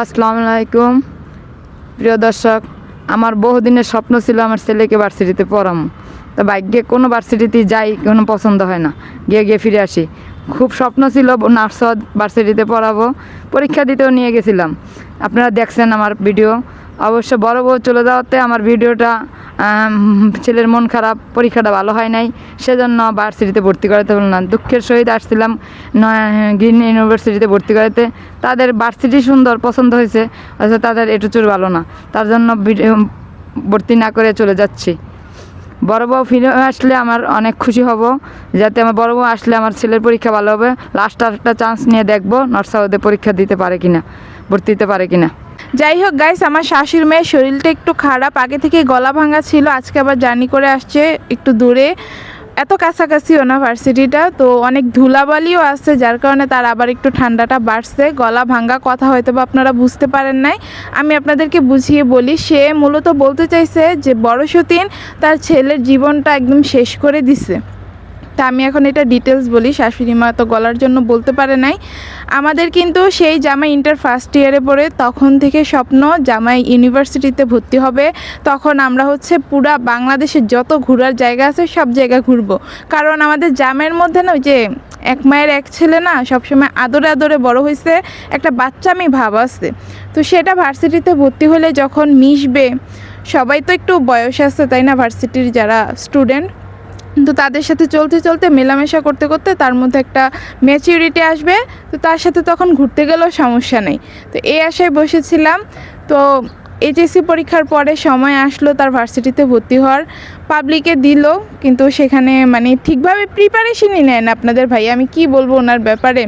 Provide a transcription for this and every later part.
আসসালামু আলাইকুম প্রিয় দর্শক, আমার বহুদিনের স্বপ্ন ছিল আমার ছেলেকে ভার্সিটিতে পড়াবো। তো ভাগ্যে কোনো ভার্সিটিতে যাই কোনো পছন্দ হয় না, গিয়ে গিয়ে ফিরে আসি। খুব স্বপ্ন ছিল নার্সদ ভার্সিটিতে পড়াবো, পরীক্ষা দিতেও নিয়ে গেছিলাম। আপনারা দেখছেন আমার ভিডিও। অবশ্য বড় বউ চলে যাওয়াতে আমার ভিডিওটা ছেলের মন খারাপ, পরীক্ষাটা ভালো হয় নাই, সেজন্য ভার্সিটিতে ভর্তি করাতে পারলাম না। দুঃখের সহিত আসছিলাম গ্রিন ইউনিভার্সিটিতে ভর্তি করাতে। তাদের ভার্সিটি সুন্দর, পছন্দ হয়েছে, অথচ তাদের এটুচুর ভালো না, তার জন্য ভর্তি না করে চলে যাচ্ছি। বড় বউ ফিরে আসলে আমার অনেক খুশি হব, যাতে আমার বড় বউ আসলে আমার ছেলের পরীক্ষা ভালো হবে। লাস্ট একটা চান্স নিয়ে দেখবো নর্থ সাউথে পরীক্ষা দিতে পারে কিনা, ভর্তি দিতে পারে কিনা। যাই হোক গাইস, আমার শাশুড়ি মেয়ের শরীরটা একটু খারাপ, আগে থেকে গলা ভাঙা ছিল, আজকে আবার জার্নি করে আসছে একটু দূরে, এত কাছাকাছিও না ভার্সিটিটা, তো অনেক ধুলাবালিও আছে, যার কারণে তার আবার একটু ঠান্ডাটা বাড়ছে, গলা ভাঙা। কথা হয়তো বা আপনারা বুঝতে পারেন নাই, আমি আপনাদেরকে বুঝিয়ে বলি। সে মূলত বলতে চাইছে যে বড় সতীন তার ছেলের জীবনটা একদম শেষ করে দিছে। তা আমি এখন এটা ডিটেলস বলি, শাশুড়ি মা তো গলার জন্য বলতে পারে নাই। আমাদের কিন্তু সেই জামাই ইন্টার ফার্স্ট ইয়ারে পড়ে তখন থেকে স্বপ্ন জামাই ইউনিভার্সিটিতে ভর্তি হবে। তখন আমরা হচ্ছে পুরা বাংলাদেশের যত ঘোরার জায়গা আছে সব জায়গা ঘুরবো, কারণ আমাদের জামাইয়ের মধ্যে না ওই যে এক মায়ের এক ছেলে না, সবসময় আদরে আদরে বড় হয়েছে, একটা বাচ্চামি ভাব আছে। তো সেটা ভার্সিটিতে ভর্তি হলে যখন মিশবে, সবাই তো একটু বয়স আছে তাই না, ভার্সিটির যারা স্টুডেন্ট, তো তাদের সাথে চলতে চলতে মেলামেশা করতে করতে তার মধ্যে একটা ম্যাচিউরিটি আসবে, তো তার সাথে তখন ঘুরতে গেলেও সমস্যা নেই। তো এই আশায় বসেছিলাম। তো এইচএসসি পরীক্ষার পরে সময় আসলো তার ভার্সিটিতে ভর্তি হওয়ার, পাবলিকে দিল, কিন্তু সেখানে মানে ঠিকভাবে প্রিপারেশনই নেয় না আপনাদের ভাই, আমি কি বলবো ওনার ব্যাপারে।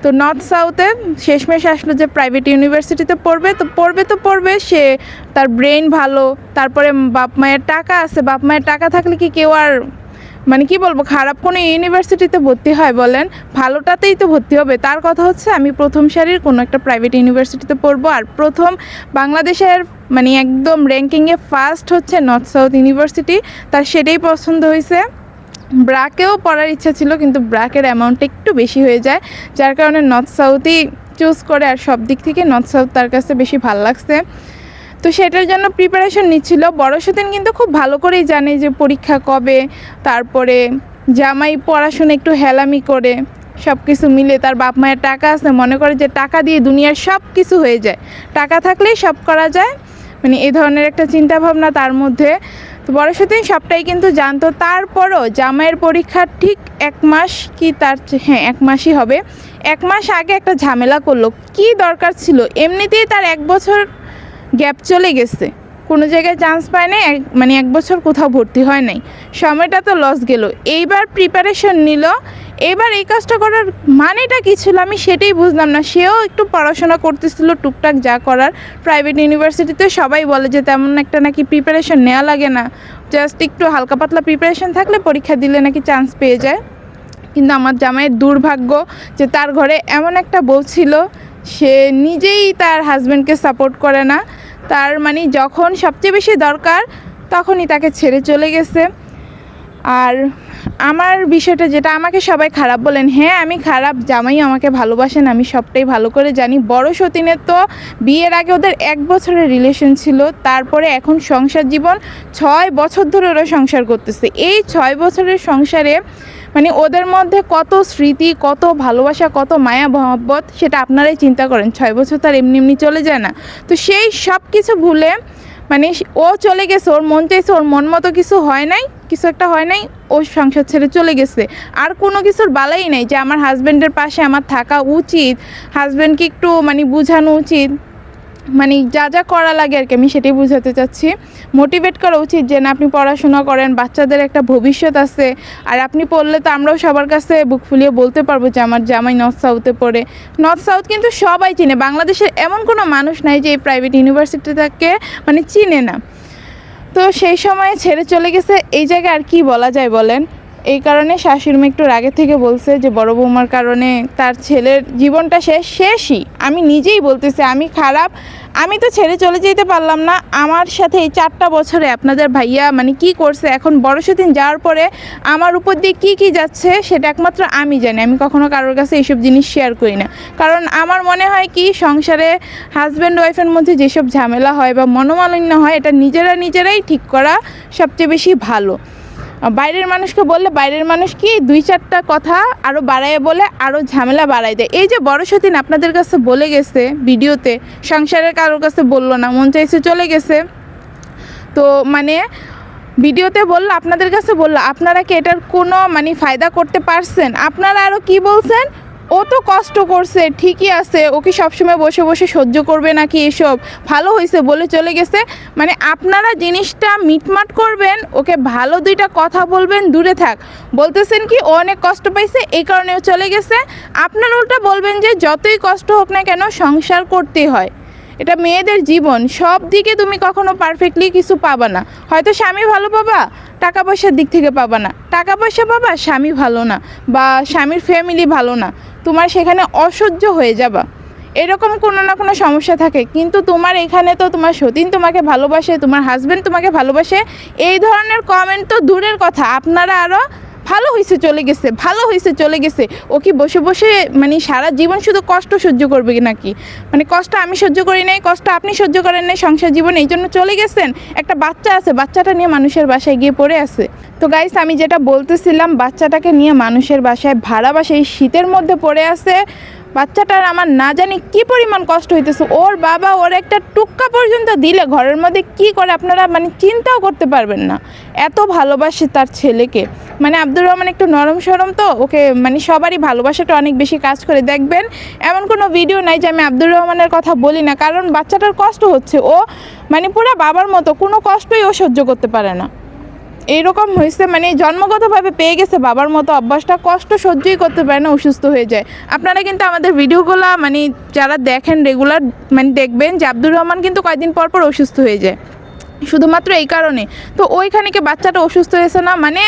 তো নর্থ সাউথে শেষমেশ আসলো যে প্রাইভেট ইউনিভার্সিটিতে পড়বে, তো পড়বে সে, তার ব্রেন ভালো, তারপরে বাপ মায়ের টাকা আছে, বাপ মায়ের টাকা থাকলে কি কেউ আর মানে কি বলবো খারাপ কোনো ইউনিভার্সিটিতে ভর্তি হয় বলেন, ভালোটাতেই তো ভর্তি হবে। তার কথা হচ্ছে আমি প্রথম সারির কোনো একটা প্রাইভেট ইউনিভার্সিটিতে পড়বো, আর প্রথম বাংলাদেশের মানে একদম র্যাঙ্কিংয়ে ফার্স্ট হচ্ছে নর্থ সাউথ ইউনিভার্সিটি, তার সেটাই পছন্দ হয়েছে। ব্র্যাকেও পড়ার ইচ্ছা ছিল, কিন্তু ব্র্যাকের অ্যামাউন্টটা একটু বেশি হয়ে যায়, যার কারণে নর্থ সাউথই চুজ করে, আর সব দিক থেকে নর্থ সাউথ তার কাছে বেশি ভালো লাগছে। তো সেটার জন্য প্রিপারেশন নিচ্ছিল। বড় সতীন কিন্তু খুব ভালো করেই জানে যে পরীক্ষা কবে, তারপরে জামাই পড়াশোনা একটু হেলামি করে, সব কিছু মিলে তার বাপ মায়ের টাকা আছে, মনে করে যে টাকা দিয়ে দুনিয়ার সব কিছু হয়ে যায়, টাকা থাকলেই সব করা যায়, মানে এই ধরনের একটা চিন্তাভাবনা তার মধ্যে। তো বড় সতীন সবটাই কিন্তু জানতো। তারপরও জামাইয়ের পরীক্ষার ঠিক এক মাস কি তার, হ্যাঁ 1 মাসই হবে, 1 মাস আগে একটা ঝামেলা করলো। কি দরকার ছিল, এমনিতেই তার 1 বছর গ্যাপ চলে গেছে, কোনো জায়গায় চান্স পায় নাই, মানে 1 বছর কোথাও ভর্তি হয় নাই, সময়টা তো লস গেল। এইবার প্রিপারেশন নিল, এবার এই কাজটা করার মানেটা কী ছিল আমি সেটাই বুঝলাম না। সেও একটু পড়াশোনা করতেছিল টুকটাক যা করার, প্রাইভেট ইউনিভার্সিটিতে সবাই বলে যে তেমন একটা নাকি প্রিপারেশন নেওয়া লাগে না, জাস্ট একটু হালকা পাতলা প্রিপারেশন থাকলে পরীক্ষা দিলে নাকি চান্স পেয়ে যায়। কিন্তু আমার জামাইয়ের দুর্ভাগ্য যে তার ঘরে এমন একটা বউ ছিল, সে নিজেই তার হাজব্যান্ডকে সাপোর্ট করে না, তার মানে যখন সবচেয়ে বেশি দরকার তখনই তাকে ছেড়ে চলে গেছে। আর আমার বিষয়টা যেটা, আমাকে সবাই খারাপ বলেন, হ্যাঁ আমি খারাপ, জামাই আমাকে ভালোবাসেন, আমি সবটাই ভালো করে জানি। বড় সতীনের তো বিয়ের আগে ওদের 1 বছরের রিলেশন ছিল, তারপরে এখন সংসার জীবন 6 বছর ধরে ওরা সংসার করতেছে। এই 6 বছরের সংসারে মানে ওদের মধ্যে কত স্মৃতি, কত ভালোবাসা, কত মায়া মহব্বত, সেটা আপনারাই চিন্তা করেন। 6 বছর তার এমনি এমনি চলে যায় না। তো সেই সব কিছু ভুলে মানে ও চলে গেছে, ওর মন চাইছে, ওর মন মতো কিছু হয় নাই, কিছু একটা হয় নাই, ও সংসার ছেড়ে চলে গেছে। আর কোনো কিছুর বালাই নেই যে আমার হাজব্যান্ডের পাশে আমার থাকা উচিত, হাজব্যান্ডকে একটু মানে বোঝানো উচিত, মানে যা যা করা লাগে আর কি, আমি সেটাই বোঝাতে চাচ্ছি। মোটিভেট করা উচিত যে না আপনি পড়াশোনা করেন, বাচ্চাদের একটা ভবিষ্যৎ আছে, আর আপনি পড়লে তো আমরাও সবার কাছে বুক ফুলিয়ে বলতে পারবো যে আমার জামাই নর্থ সাউথে পড়ে। নর্থ সাউথ কিন্তু সবাই চিনে, বাংলাদেশের এমন কোনো মানুষ নাই যে এই প্রাইভেট ইউনিভার্সিটিটাকে মানে চিনে না। তো সেই সময় ছেড়ে চলে গেছে, এই জায়গায় আর কি বলা যায় বলেন। এই কারণে শাশুড়ি মা একটু রাগে থেকে বলছে যে বড় বৌমার কারণে তার ছেলের জীবনটা শেষই। আমি নিজেই বলতেছি আমি খারাপ, আমি তো ছেড়ে চলে যেতে পারলাম না। আমার সাথে এই 4টা বছরে আপনাদের ভাইয়া মানে কি করছে, এখন বড় সতীন যাওয়ার পরে আমার উপর দিয়ে কি যাচ্ছে সেটা একমাত্র আমি জানি। আমি কখনো কারোর কাছে এইসব জিনিস শেয়ার করি না, কারণ আমার মনে হয় কি সংসারে হাজব্যান্ড ওয়াইফের মধ্যে যেসব ঝামেলা হয় বা মনোমালিন্য হয় এটা নিজেরাই ঠিক করা সবচেয়ে বেশি ভালো। বাইরের মানুষকে বললে বাইরের মানুষ কি 2-4টা কথা আরও বাড়ায় বলে আরও ঝামেলা বাড়ায় দেয়। এই যে বড় সতীন আপনাদের কাছে বলে গেছে ভিডিওতে, সংসারের কারোর কাছে বললো না, মন চাইছে চলে গেছে, তো মানে ভিডিওতে বললো আপনাদের কাছে বললো, আপনারা কি এটার কোনো মানে ফায়দা করতে পারছেন? আপনারা আরও কি বলছেন, ও তো কষ্ট করছে ঠিকই আছে, ওকে সবসময় বসে বসে সহ্য করবে নাকি এসব, ভালো হয়েছে বলে চলে গেছে। মানে আপনারা জিনিসটা মিটমাট করবেন, ওকে ভালো 2টা কথা বলবেন, দূরে থাক। বলতেছেন কি ও অনেক কষ্ট পাইছে এই কারণে ও চলে গেছে, আপনারা উল্টা বলবেন যে যতই কষ্ট হোক না কেন সংসার করতেই হয়, এটা মেয়েদের জীবন, সব দিকে তুমি কখনো পারফেক্টলি কিছু পাবা না। হয়তো স্বামী ভালো পাবা, টাকা পয়সার দিক থেকে পাবা না, টাকা পয়সা পাবা স্বামী ভালো না বা স্বামীর ফ্যামিলি ভালো না, তোমার সেখানে অসহ্য হয়ে যাবা, এরকম কোনো না কোনো সমস্যা থাকে। কিন্তু তোমার এখানে তো তোমার সতীন তোমাকে ভালোবাসে, তোমার হাজব্যান্ড তোমাকে ভালোবাসে, এই ধরনের কমেন্ট তো দূরের কথা, আপনারা আরও ভালো হয়েছে চলে গেছে, ভালো হয়েছে চলে গেছে। ও কি বসে বসে মানে সারা জীবন শুধু কষ্ট সহ্য করবে নাকি? মানে কষ্ট আমি সহ্য করি নাই, কষ্ট আপনি সহ্য করেন নাই সংসার জীবন, এই জন্য চলে গেছেন। একটা বাচ্চা আছে, বাচ্চাটা নিয়ে মানুষের বাসায় গিয়ে পড়ে আছে। তো গাইস আমি যেটা বলতেছিলাম, বাচ্চাটাকে নিয়ে মানুষের বাসায় ভাড়া বাসায় শীতের মধ্যে পড়ে আছে, বাচ্চাটার আমার না জানি কি পরিমাণ কষ্ট হইতেছে। ওর বাবা ওর একটা টুক্কা পর্যন্ত দিলে ঘরের মধ্যে কি করে আপনারা মানে চিন্তাও করতে পারবেন না, এত ভালোবাসে তার ছেলেকে। মানে আব্দুর রহমান একটু নরম সরম, তো ওকে মানে সবারই ভালোবাসাটা অনেক বেশি কাজ করে। দেখবেন এমন কোনো ভিডিও নাই যে আমি আব্দুর রহমানের কথা বলি না, কারণ বাচ্চাটার কষ্ট হচ্ছে, ও মানে পুরো বাবার মতো কোনো কষ্টই ও সহ্য করতে পারে না, এইরকম হয়েছে। মানে জন্মগতভাবে পেয়ে গেছে বাবার মতো অভ্যাসটা, কষ্ট সহ্যই করতে পারে না, অসুস্থ হয়ে যায়। আপনারা কিন্তু আমাদের ভিডিওগুলো মানে যারা দেখেন রেগুলার মানে দেখবেন যে আব্দুর রহমান কিন্তু কয়েকদিন পর অসুস্থ হয়ে যায় শুধুমাত্র এই কারণে। তো ওইখানে কি বাচ্চাটা অসুস্থ হয়েছে না, মানে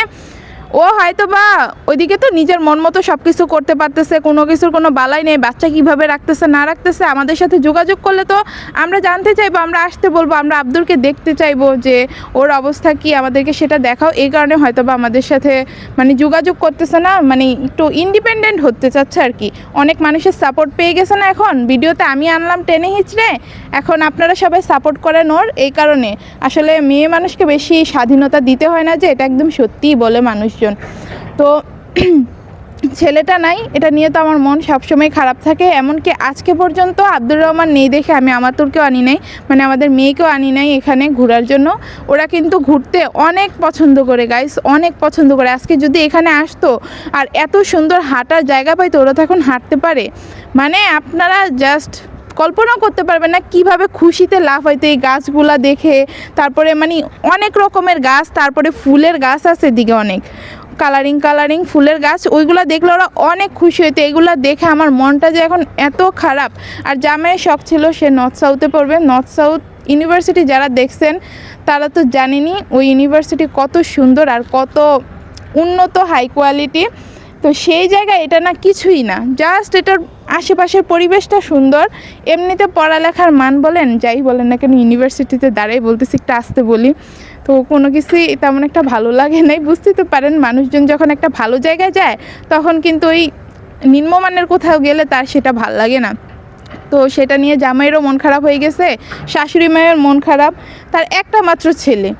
ও হয়তো বা ওইদিকে তো নিজের মন মতো সব কিছু করতে পারতেছে, কোনো কিছুর কোনো বালাই নেই, বাচ্চা কিভাবে রাখতেছে না রাখতেছে আমাদের সাথে যোগাযোগ করলে তো আমরা জানতে চাইবো, আমরা আসতে বলবো, আমরা আব্দুরকে দেখতে চাইবো যে ওর অবস্থা কি, আমাদেরকে সেটা দেখাও। এই কারণে হয়তো বা আমাদের সাথে মানে যোগাযোগ করতেছে না, মানে একটু ইন্ডিপেন্ডেন্ট হতে চাচ্ছে আর কি। অনেক মানুষের সাপোর্ট পেয়ে গেছে না, এখন ভিডিওতে আমি আনলাম টেনে হিচড়ে, এখন আপনারা সবাই সাপোর্ট করেন ওর। এই কারণে আসলে মেয়ে মানুষকে বেশি স্বাধীনতা দিতে হয় না, যে এটা একদম সত্যিই বলে মানুষ। তো ছেলেটা নাই, এটা নিয়ে তো আমার মন সবসময় খারাপ থাকে। এমনকি আজকে পর্যন্ত আব্দুর রহমান নেই দেখে আমি আমাতুরকেও আনি নাই, মানে আমাদের মেয়েকেও আনি নাই এখানে ঘোরার জন্য। ওরা কিন্তু ঘুরতে অনেক পছন্দ করে গাইস, অনেক পছন্দ করে। আজকে যদি এখানে আসতো আর এত সুন্দর হাঁটার জায়গা পাইতো, ওরা তো এখন হাঁটতে পারে, মানে আপনারা জাস্ট কল্পনা করতে পারবেন না কিভাবে খুশিতে লাভ হইতো এই গাছগুলা দেখে। তারপরে মানে অনেক রকমের গাছ, তারপরে ফুলের গাছ আছে এদিকে অনেক কালারিং ফুলের গাছ, ওইগুলো দেখলে ওরা অনেক খুশি হইতো। এগুলো দেখে আমার মনটা যে এখন এত খারাপ। আর জামাইয়ের শখ ছিল সে নর্থ সাউথে পড়বে, নর্থ সাউথ ইউনিভার্সিটি যারা দেখছেন তারা তো জানেনই ওই ইউনিভার্সিটি কত সুন্দর আর কত উন্নত হাই কোয়ালিটি। তো সেই জায়গায় এটা না কিছুই না, জাস্ট এটার আশেপাশের পরিবেশটা সুন্দর। এমনিতে পড়ালেখার মান বলেন যাই বলেন না কেন, ইউনিভার্সিটিতে দাঁড়াই বলতেছি একটু আসতে বলি, তো কোনো কিছুই তেমন একটা ভালো লাগে নাই। বুঝতে তো পারেন মানুষজন যখন একটা ভালো জায়গায় যায় তখন কিন্তু ওই নিম্নমানের কোথাও গেলে তার সেটা ভাল লাগে না। তো সেটা নিয়ে জামাইয়েরও মন খারাপ হয়ে গেছে, শাশুড়ি মায়ের মন খারাপ। তার একটা মাত্র ছেলে,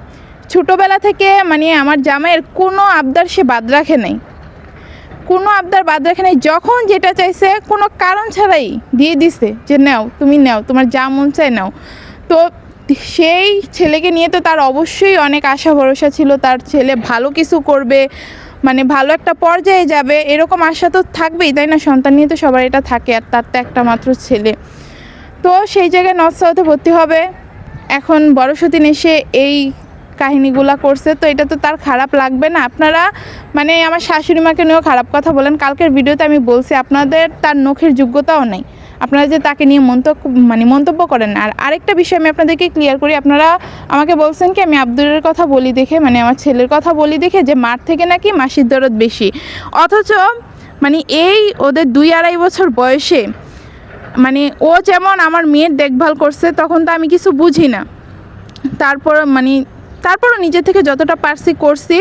ছোটোবেলা থেকে মানে আমার জামাইয়ের কোনো আবদার সে বাদ রাখে নাই, কোনো আবদার বাদ রাখে নাই। যখন যেটা চাইছে কোনো কারণ ছাড়াই দিয়ে দিছে যে নাও তুমি নাও, তোমার যা মন চায় নাও। তো সেই ছেলেকে নিয়ে তো তার অবশ্যই অনেক আশা ভরসা ছিল, তার ছেলে ভালো কিছু করবে, মানে ভালো একটা পর্যায়ে যাবে, এরকম আশা তো থাকবেই তাই না, সন্তান নিয়ে তো সবার এটা থাকে। আর তার তো একটা মাত্র ছেলে, তো সেই জায়গায় নর্থ সাউথে ভর্তি হবে। এখন বড় সতীন এসে এই কাহিনীগুলা করছে, তো এটা তো তার খারাপ লাগবে না। আপনারা মানে আমার শাশুড়ি মাকে নিয়েও খারাপ কথা বলেন, কালকের ভিডিওতে আমি বলছি আপনাদের তার নখের যোগ্যতাও নেই, আপনারা যে তাকে নিয়ে মন্তব্য করেন। আর আরেকটা বিষয় আমি আপনাদেরকে ক্লিয়ার করি, আপনারা আমাকে বলছেন কি আমি আব্দুলের কথা বলি দেখে, মানে আমার ছেলের কথা বলি দেখে যে মার থেকে নাকি মাসির দরদ বেশি, অথচ মানে এই ওদের 2-2.5 বছর বয়সে মানে ও যেমন আমার মেয়ের দেখভাল করছে তখন তো আমি কিছু বুঝি না, তারপরও নিজে থেকে যতটা পারছি করছি।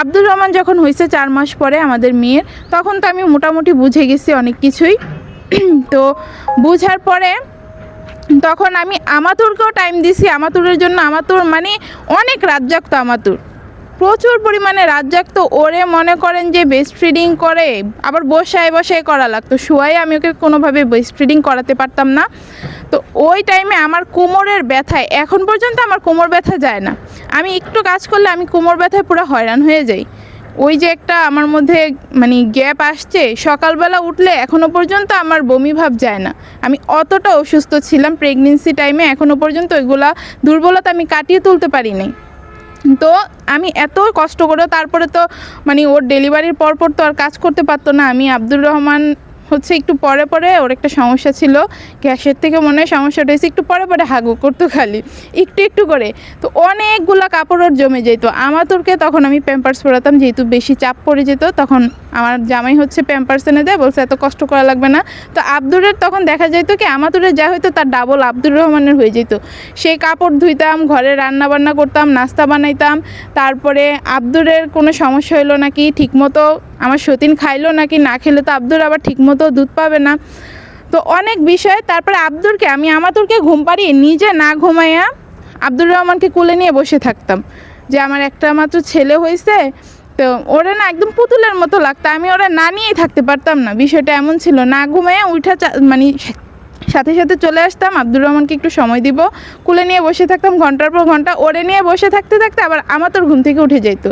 আব্দুর রহমান যখন হয়েছে 4 মাস পরে আমাদের মেয়ের, তখন তো আমি মোটামুটি বুঝে গেছি অনেক কিছুই। তো বুঝার পরে তখন আমি আমাতুরকেও টাইম দিছি, আমাতুরের জন্য আমাতুর মানে অনেক রাত জাগতো, আমাতুর প্রচুর পরিমাণে রাত জাগতো। ওরে মনে করেন যে বেস্ট ফিডিং করে আবার বসায় করা লাগতো, শুয়াই আমি ওকে কোনোভাবে বেস্ট ফিডিং করাতে পারতাম না। তো ওই টাইমে আমার কোমরের ব্যথায়, এখন পর্যন্ত আমার কোমর ব্যথা যায় না, আমি একটু কাজ করলে আমি কোমর ব্যথায় পুরো হয়রান হয়ে যাই। ওই যে একটা আমার মধ্যে মানে গ্যাপ আসছে, সকালবেলা উঠলে এখনও পর্যন্ত আমার বমি ভাব যায় না। আমি অতটা অসুস্থ ছিলাম প্রেগনেন্সি টাইমে, এখনও পর্যন্ত ওইগুলা দুর্বলতা আমি কাটিয়ে তুলতে পারিনি। তো আমি এত কষ্ট করে তারপরে তো মানে ওর ডেলিভারির পরপর তো আর কাজ করতে পারতো না। আমি আব্দুর রহমান হচ্ছে একটু পরে ওর একটা সমস্যা ছিল, গ্যাসের থেকে মনে হয় সমস্যাটা হয়েছে, একটু পরে হাগু করতো খালি একটু করে। তো অনেকগুলা কাপড় ওর জমে যেত। আমাতুরকে তখন আমি প্যাম্পার্স পরাতাম, যেহেতু বেশি চাপ পড়ে যেত, তখন আমার জামাই হচ্ছে প্যাম্পার্স এনে দেয়, বলছে এত কষ্ট করা লাগবে না। তো আব্দুরের তখন দেখা যেত কি আমাতুরের যা হইতো তার ডাবল আব্দুর রহমানের হয়ে যেত। সেই কাপড় ধুইতাম, ঘরে রান্না বান্না করতাম, নাস্তা বানাইতাম। তারপরে আব্দুরের কোনো সমস্যা হইলো নাকি ঠিকমতো, আমার সতীন খাইলো নাকি, না খেলে তো আব্দুর আবার ঠিকমতো দুধ পাবে না। তো অনেক বিষয়। তারপরে আমি আমাতুরকে ঘুম পাড়িয়ে নিজে না ঘুমাইয়া আব্দুর রহমানকে কোলে নিয়ে বসে থাকতাম, যে আমার একটা মাত্র ছেলে হয়েছে। তো ওরা না একদম পুতুলের মতো লাগতো, আমি ওরা না নিয়েই থাকতে পারতাম না। বিষয়টা এমন ছিল, না ঘুমাইয়া উঠা মানে সাথে চলে আসতাম, আব্দুর রহমানকে একটু সময় দিব, কোলে নিয়ে বসে থাকতাম ঘন্টার পর ঘন্টা। ওরে নিয়ে বসে থাকতে আবার আমাতুর ঘুম থেকে উঠে যেত।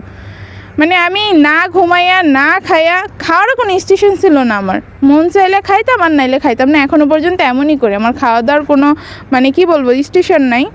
মানে আমি না ঘুমাইয়া না খাইয়া, খাওয়ারও কোনো স্টেশন ছিল না, আমার মন চাইলে খাইতাম আর নাইলে খাইতাম না। এখনও পর্যন্ত এমনই করে, আমার খাওয়া দাওয়ার কোনো মানে কি বলবো স্টেশন নাই।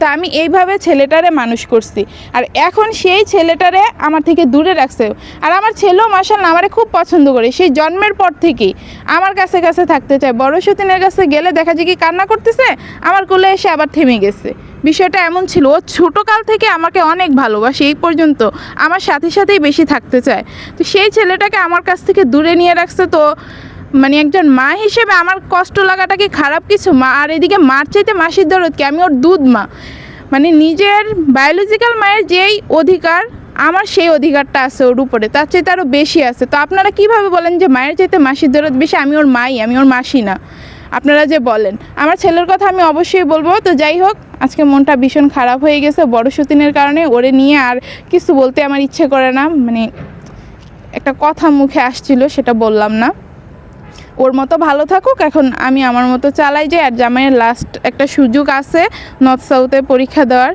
তা আমি এইভাবে ছেলেটারে মানুষ করছি, আর এখন সেই ছেলেটারে আমার থেকে দূরে রাখছে। আর আমার ছেলেও মাশাআল্লাহ আমারে খুব পছন্দ করে, সেই জন্মের পর থেকেই আমার কাছে থাকতে চায়। বড় সতীনের কাছে গেলে দেখা যায় কি কান্না করতেছে, আমার কোলে এসে আবার থেমে গেছে। বিষয়টা এমন ছিল, ও ছোটোকাল থেকে আমাকে অনেক ভালোবাসে, এই পর্যন্ত আমার সাথেই বেশি থাকতে চায়। তো সেই ছেলেটাকে আমার কাছ থেকে দূরে নিয়ে রাখছে। তো মানে একজন মা হিসেবে আমার কষ্ট লাগাটা কি খারাপ কিছু? মা, আর এদিকে মার চাইতে মাসির দরদ কি, আমি ওর দুধ মা, মানে নিজের বায়োলজিক্যাল মায়ের যেই অধিকার আমার, সেই অধিকারটা আছে ওর উপরে, তার চাইতে আরও বেশি আছে। তো আপনারা কিভাবে বলেন যে মায়ের চাইতে মাসির দরদ বেশি? আমি ওর মাই, আমি ওর মাসি না। আপনারা যে বলেন, আমার ছেলের কথা আমি অবশ্যই বলবো। তো যাই হোক, আজকে মনটা ভীষণ খারাপ হয়ে গেছে বড় সতীনের কারণে। ওরে নিয়ে আর কিছু বলতে আমার ইচ্ছে করে না, মানে একটা কথা মুখে আসছিল সেটা বললাম না। ওর মতো ভালো থাকুক, এখন আমি আমার মতো চালাই যাই। আর জামাইয়ের লাস্ট একটা সুযোগ আছে নর্থ সাউথে পরীক্ষা দেওয়ার,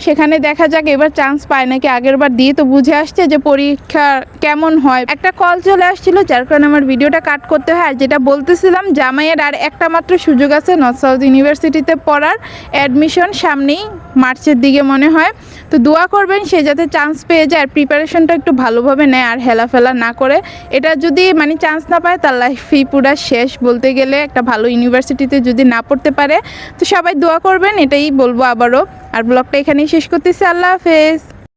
সেখানে দেখা যাক এবার চান্স পায় নাকি। আগের বার দিয়ে তো বুঝে আসছে যে পরীক্ষা কেমন হয়। একটা কল চলে আসছিল, যার কারণে আমার ভিডিওটা কাট করতে হয়। আর যেটা বলতেছিলাম, জামাইয়ের আর একটা মাত্র সুযোগ আছে নর্থ সাউথ ইউনিভার্সিটিতে পড়ার, অ্যাডমিশন সামনেই মার্চের দিকে মনে হয়। তো দোয়া করবেন সে যাতে চান্স পেয়ে যায়, আর প্রিপারেশনটা একটু ভালোভাবে নেয় আর হেলাফেলা না করে। এটা যদি মানে চান্স না পায়, তার লাইফই পুরা শেষ বলতে গেলে। একটা ভালো ইউনিভার্সিটিতে যদি না পড়তে পারে, তো সবাই দোয়া করবেন, এটাই বলবো আবারও। আর ব্লগটা এখানেই শেষ করতেছি। আল্লাহ হাফেজ।